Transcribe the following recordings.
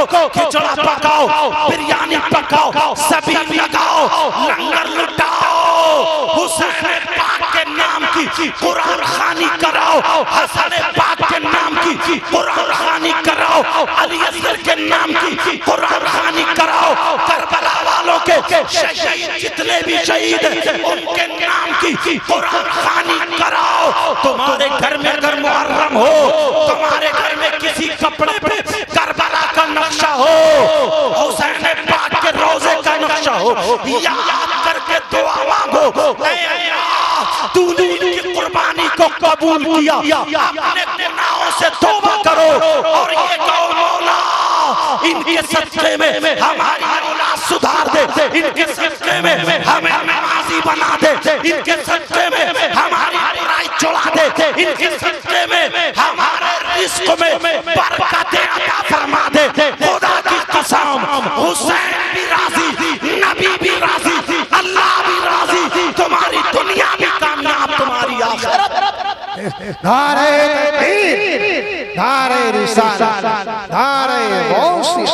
खिचड़ा पकाओ, बिरयानी पकाओ, सभी लगाओ, लंगर लुटाओ, हुसैन पाक के नाम की कुरान खानी कराओ, हसन पाक के नाम की कुरान खानी कराओ, अली असगर के नाम की कुरान खानी कराओ, करबला वालों के शहीद जितने भी शहीद उनके नाम की कुरान खानी कराओ। तुम्हारे घर में अगर मुहर्रम हो, तुम्हारे घर में किसी कपड़े पे करबला का नक्शा हो, हुसैन पाक के रोजे का नक्शा हो, याद करके दुआ मांगो, ऐ अल्लाह तूने इनकी कुर्बानी को कबूल किया, अपने गुनाहों से तौबा करो और ये कहो मौला इनके सदक़े में हमारी औलाद सुधार दे, इनके सदक़े में हमें नमाज़ी बना दे, इनके सदक़े में हमारी बुराई छुड़ा दे, इनके सदक़े में हमारे रिज़्क़ में बरकतें अता फरमा दे। खुदा की कसम हुसैन भी राज़ी, नबी भी राज़ी, अल्लाह भी राज़ी, तुम्हारी दुनिया भी कामयाब, तुम्हारी आखिरत। नारे तकबीर, नारे रिसालत, नारे गौसी,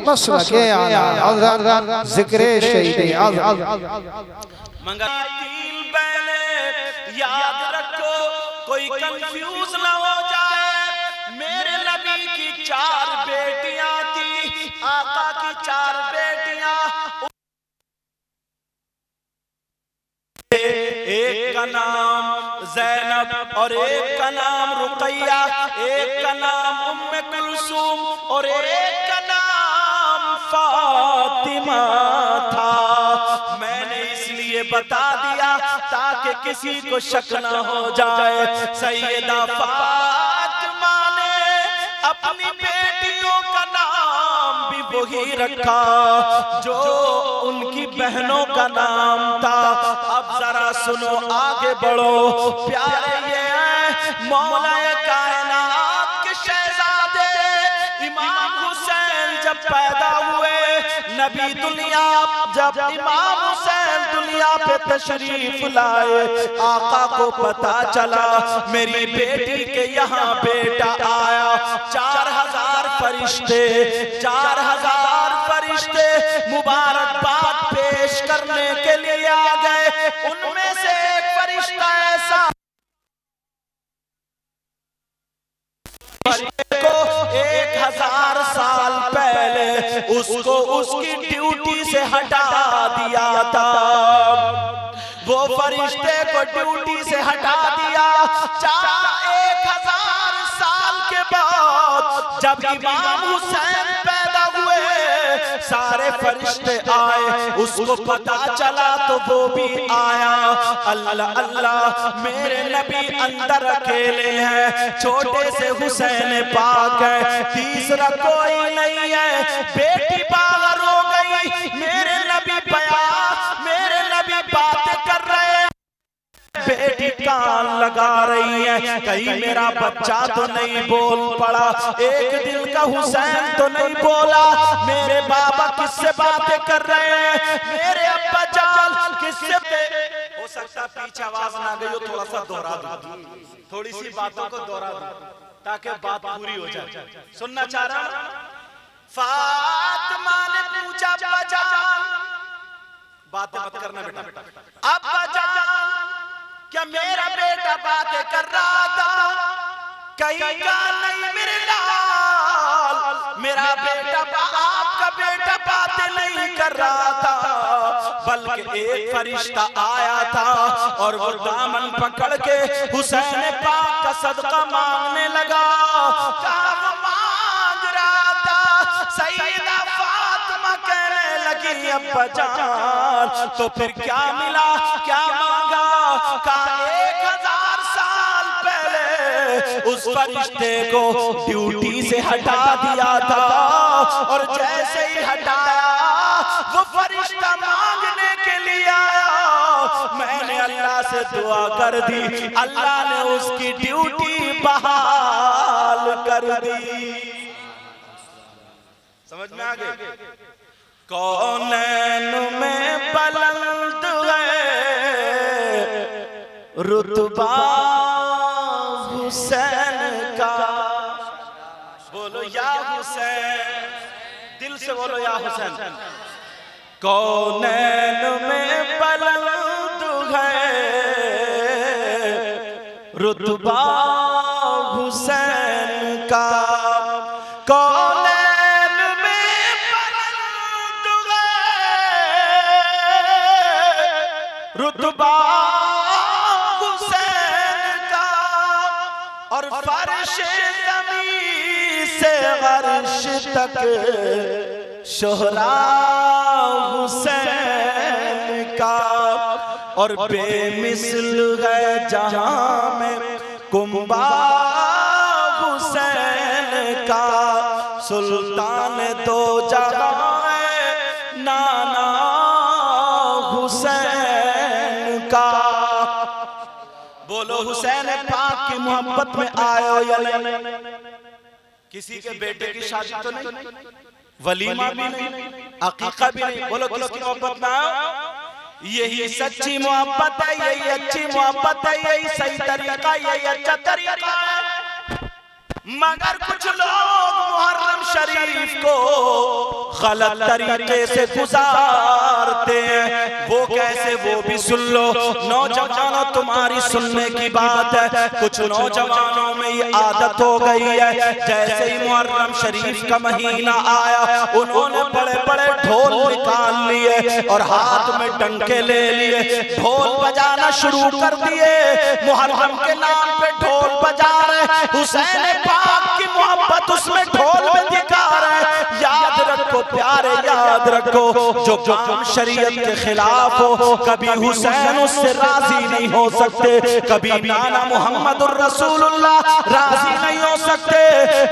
मसलके आला हज़रत, ज़िक्रे शहीद याद रखो कोई कंफ्यूज ना हो जाए। मेरे नबी की 4 बेटियां थी, आका की 4 बेटियां, एक का नाम ज़ैनब और एक का नाम रुक़ैया, एक का नाम उम्मे कुलसूम और एक का नाम फातिमा था। मैंने इसलिए बता दिया ताकि किसी को शक ना हो जाए। सैयदा फातिमा ने अपनी बेटियों का नाम भी वही रखा जो उनकी बहनों का नाम था। अब जरा सुनो, आगे बढ़ो प्यारे, ये है मौलाए कायनात के शहजादे इमाम हुसैन जब पैदा हुए, नबी दुनिया जब इमाम हुसैन दुनिया पे तशरीफ लाए, आका को पता चला मेरी बेटी के यहाँ बेटा आया। 4000 फरिश्ते, 4000 फरिश्ते मुबारकबाद पेश करने के लिए आ गए। उनमें से एक फरिश्ता ऐसा को 1000 साल पहले उसको उसकी ड्यूटी से हटा दिया था। वो फरिश्ते को ड्यूटी से हटा दिया। 1000 साल के बाद जब इमाम हुसैन पैदा हुए, सारे फरिश्ते आए, उसको पता चला तो वो भी आया। अल्लाह अल्लाह, मेरे नबी अंदर अकेले हैं, छोटे से हुसैन पाक है, तीसरा कोई नहीं है। बेटी बाहर हो गई, मेरे नबी मेरे नबी बातें कर रहे हैं, बेटी कान लगा रही है, कहीं मेरा बच्चा तो नहीं बोल पड़ा। एक दिन का हुसैन तो नहीं बोला, मेरे बाबा किससे बातें कर रहे हैं, मेरे अब्बा जान किससे। हो सकता पीछे आवाज ना गई हो, थोड़ा सा दोहरा दूं, थोड़ी सी बातों को दोहरा दूं ताकि बात पूरी हो जाए। सुनना चाह रहा हूं। फातिमा ने पूछा, अब्बा जान, बातें मत करना बेटा, अब्बा जान क्या मेरा बेटा बातें कर रहा था? कहीं का नहीं मेरे लाल, मेरा बेटा आपका बेटा बातें नहीं कर रहा था, बल्कि एक फरिश्ता आया था और वो दामन पकड़ के हुसैन पाक का सदका मांगने लगा। क्या मांग रहा था? सैयदा फातिमा कहने लगी, अब्बा जान तो फिर क्या मिला, क्या मांगा? का 1000 साल पहले उस फरिश्ते को ड्यूटी से हटा दिया था, और जैसे ही हटाया वो फरिश्ता मांगने के लिए आया। मैंने अल्लाह से दुआ कर दी, अल्लाह ने उसकी ड्यूटी बहाल कर दी। समझ में आ गए? कौनैन में बुलंद है रुतबा हुसैन का, बोलो या हुसैन। से बोलो या हुसैन। कौनैन में बुलंद है रुतबा हुसैन का, कौनैन में बुलंद है रुतबा हुसैन का, और फर्श ज़मीं से अर्श तक शोहरा हुसैन का, और बेमिसल है जहां में कुंबा हुसैन का, सुल्तान दो जहां है नाना हुसैन का। बोलो हुसैन पाक की मोहब्बत में आए हो या नहीं? किसी के बेटे की शादी तो नहीं, वलीमा भी नहीं, अकीका भी नहीं, बोलो किसकी मोहब्बत में आओ? यही सच्ची मोहब्बत है, यही अच्छी मोहब्बत है, यही सही तरीका, यही अच्छा तरीका है। मगर कुछ लोग मुहर्रम शरीफ को गलत तरीके से गुजारते हैं। वो कैसे, वो भी सुन लो नौजवानों, तुम्हारी सुनने की बात है। कुछ नौजवानों में ये आदत हो गई है, जैसे ही मुहर्रम शरीफ का महीना आया उन्होंने बड़े बड़े ढोल निकाल लिए और हाथ में डंके ले लिए, ढोल बजाना शुरू कर दिए, मुहर्रम के नाम पे ढोल बजा रहे। हुसैन पाक की मोहब्बत उसमें ढोल में दिखा रहा है। याद रखो प्यारे, याद रखो, जो काम शरीयत के खिलाफ हो कभी हुसैन उससे राजी नहीं हो सकते, कभी नाना मुहम्मदुर रसूलुल्लाह राजी नहीं हो सकते।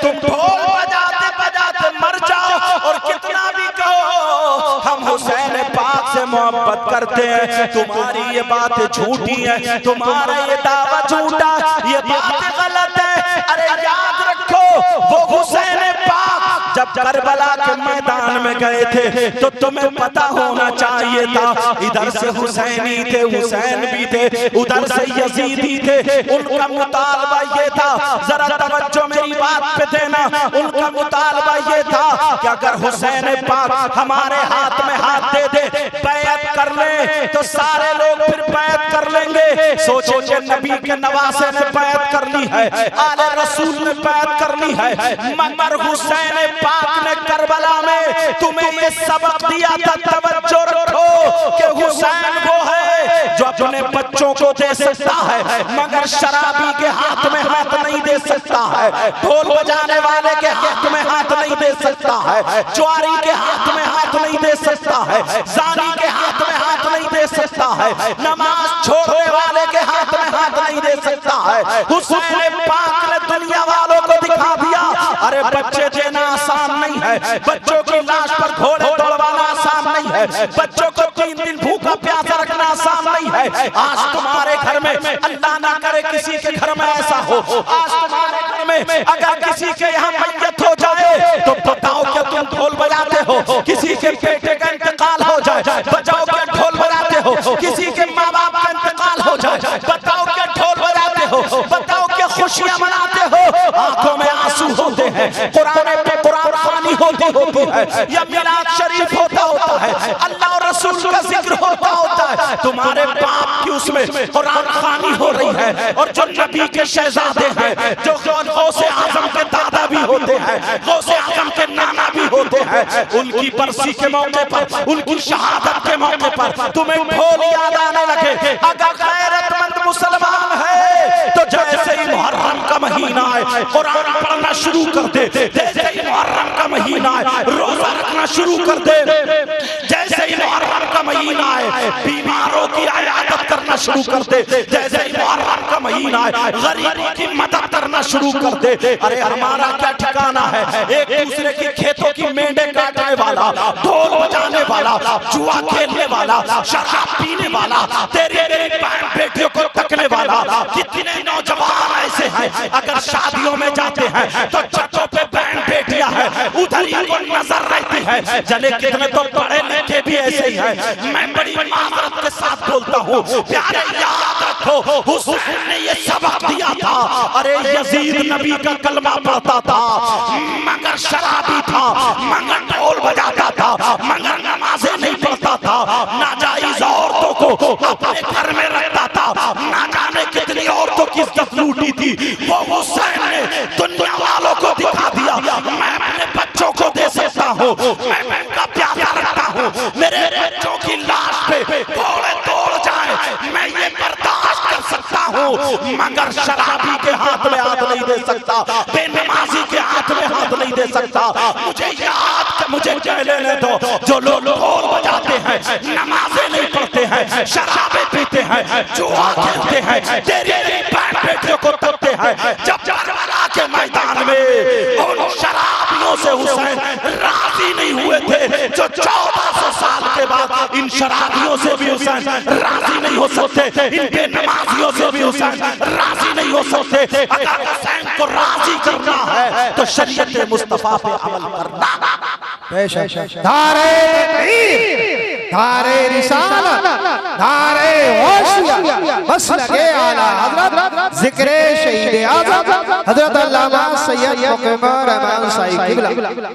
तुम ढोल बजाते बजाते मर जाओ और कितना भी कहो हम हुसैन पाक से मोहब्बत करते हैं, तुम्हारी ये बात झूठी है, तुम्हारा ये दावा झूठा, ये बात गलत है। अरे याद रखो, वो हुसैन पाक जब करबला के मैदान में गए थे तो तुम्हें पता होना चाहिए था, इधर से हुसैनी थे, हुसैन भी थे, उधर से यजीदी थे। उनका मुतालबा ये था, जरा तवज्जो मेरी बात पे देना, उनका मुतालबा ये था कि अगर हुसैन पाक हमारे हाथ में हाथ दे दे, बैत कर ले, तो सारे लोग फिर बैत कर लेंगे। सोचो कि नबी के नवासे ने बैत कर ली है, आले रसूल ने बैत कर ली है, मगर हुसैन पाक ने करबला में तुम्हें ये सबक दिया था। तवज्जो रखो कि हुसैन वो है जो अपने बच्चों को दे सकता है मगर शराबी के हाथ में हाथ नहीं दे सकता है, ढोल बजाने वाले के हाथ में हाथ नहीं दे सकता है, ज्वारी के हाथ में हाथ नहीं दे सकता है, जानी के हाथ में हाथ नहीं दे सकता है, नमाज छोड़ने वाले के हाथ में हाथ नहीं दे सकता है। हुसैन पाक ने दुनिया वालों को दिखा दिया, अरे बच्चे देना आसान नहीं है, बच्चों की लाश पर घोड़े दौड़वाना आसान नहीं है, बच्चों को 3 दिन भूखा प्यासा रखना आसान नहीं है। आज तुम्हारे घर में, अल्लाह ना करे किसी के घर में ऐसा हो, आज तुम्हारे घर में अगर किसी के यहाँ मैयत हो जाए तो बताओ क्या तुम ढोल बजाते हो? किसी के बेटे का इंतकाल हो जाए, बजाओ क्या ढोल बजाते हो? किसी के माँ बाप का इंतकाल हो जाए, बताओ क्या ढोल बजाते हो? बताओ क्या खुशियां मनाते हो? आंखों में आंसू होते हैं, कुरान पे कुरान खानी होती है, या मिलाद शरीफ होता है, अल्लाह और रसूल का जिक्र होता है, तुम्हारे बाप की उसमें कुरान खानी हो रही है। और जो नबी के शहजादे हैं, जो गौसे आजम के दादा भी होते हैं, गौसे आजम के नाना भी होते हैं, उनकी बरसी के मौके पर, उनकी शहादत के मौके पर तुम्हें ढोल याद आने लगे। अगर गैरतमंद मुसलमान है तो जैसे ही मुहर्रम का महीना है कुरान पढ़ना शुरू कर दे, जैसे ही मुहर्रम का महीना है रोजा रखना शुरू कर दे, जैसे ही मुहर्रम का महीना है बीमारों की इयादत करना शुरू कर दे, जैसे ही मुहर्रम का महीना है गरीबों की मदद करना शुरू कर दे। अरे हमारा क्या ठिकाना है? एक दूसरे की खेतों की मेंढे काटने वाला, ढोल बजाने वाला, जुआ खेलने वाला, शराब पीने वाला, तेरे बहन बेटियों को तकने वाला, कितने नौजवान ऐसे हैं अगर शादियों में जाते हैं तो छतों पे बहन बेटियां हैं, उधर ही को नजर रहती है, जले कितने तो पढ़े लिखे भी ऐसे ही है। मैं बड़ी माजरत के साथ बोलता हूँ, प्यारे याद रखो, हुसैन ने ये सबक दिया था। अरे यजीद नबी का कलमा पढ़ता था, मगर शराबी था, मगर ढोल बजाता था, मगर नमाजें नहीं पढ़ता था, नाजायज औरतों को अपने घर में रखता था, ना जाने कितनी औरतों की इज्जत लूटी थी। वो हुसैन ने दुनिया वालों को दिखा दिया, मैं अपने बच्चों को दे सकता हूँ, मैं उनका प्यार रखता हूँ, मेरे बच्चों की लाश पे घोड़े दौड़ जाए, मैं ये बर्दाश्त कर सकता हूँ, मगर शराबी के हाथ में हाथ नहीं दे सकता, बेनमाजी के हाथ में हाथ नहीं दे सकता। मुझे कह लेने दो, जो लोग ढोल बजाते हैं, नमाजें नहीं पढ़ते हैं, शराबे पीते हैं, जुआ खेलते हैं, तेरे बहन बेटियों को तकते हैं, जब करबला के मैदान में उन शराबियों से हुसैन राजी नहीं हुए थे, जो 1400 साल के बाद इन शराबियों से भी हुसैन राजी नहीं हो सकते, इन बेनमाजियों से भी हुसैन राजी नहीं हो सकते। अगर हुसैन को राजी करना है तो शरीयत मुस्तफा पे अमल करना। धारे तकबीर, धारे रिसालत, धारे गौसिया, बस लगे आला हजरत जिक्रे शहीद आज़म हजरत अल्लामा सैयद मुक़िम रहमान साहिब किबला।